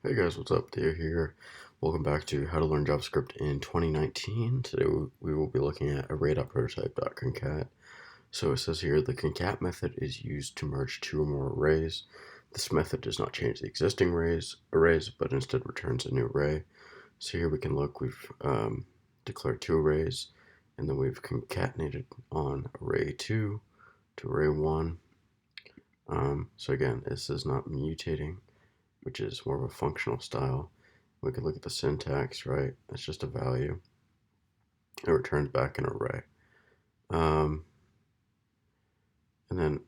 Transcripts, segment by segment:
Hey guys, what's up? Theo here. Welcome back to How to Learn JavaScript in 2019. Today we will be looking at array.prototype.concat. So it says here the concat method is used to merge two or more arrays. This method does not change the existing arrays, but instead returns a new array. So here we can look, we've declared two arrays, and then we've concatenated on array 2 to array 1. So again, this is not mutating, which is more of a functional style. We can look at the syntax, right? It's just a value. It returns back an array. And then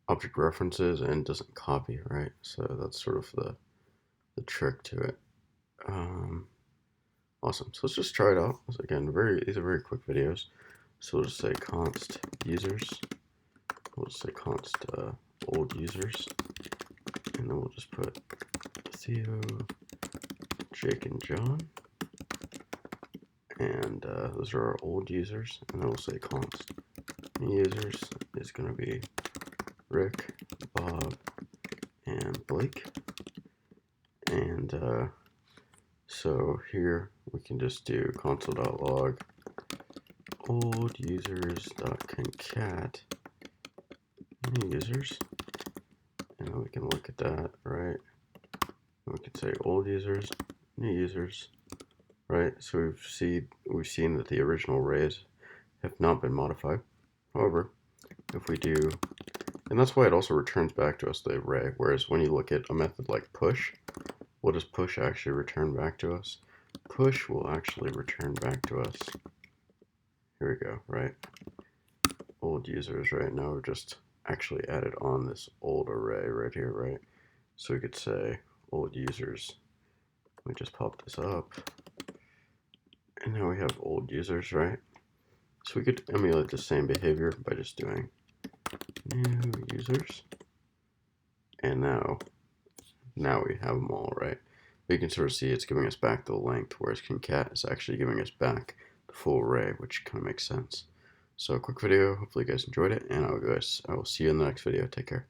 object references and doesn't copy, right? So that's sort of the trick to it. Awesome. So let's just try it out. So again, these are very quick videos. So we'll just say const users. We'll just say const old users. And then we'll just put Theo, Jake, and John. And those are our old users. And then we'll say const new users is going to be Rick, Bob, and Blake. And so here we can just do console.log old users.concat new users. And then we can look at that, right? And we can say old users, new users, right? So we've seen that the original arrays have not been modified. However, if we do, and that's why it also returns back to us the array, whereas when you look at a method like push, what does push actually return back to us? Push will actually return back to us, here we go, right? Old users, right? Now we've just actually added on this old array right here, right? So we could say old users. We just pop this up, and now we have old users, right? So we could emulate the same behavior by just doing new users, and now we have them all, right? But you can sort of see it's giving us back the length, whereas concat is actually giving us back the full array, which kind of makes sense. So a quick video, hopefully you guys enjoyed it, and I will see you in the next video. Take care.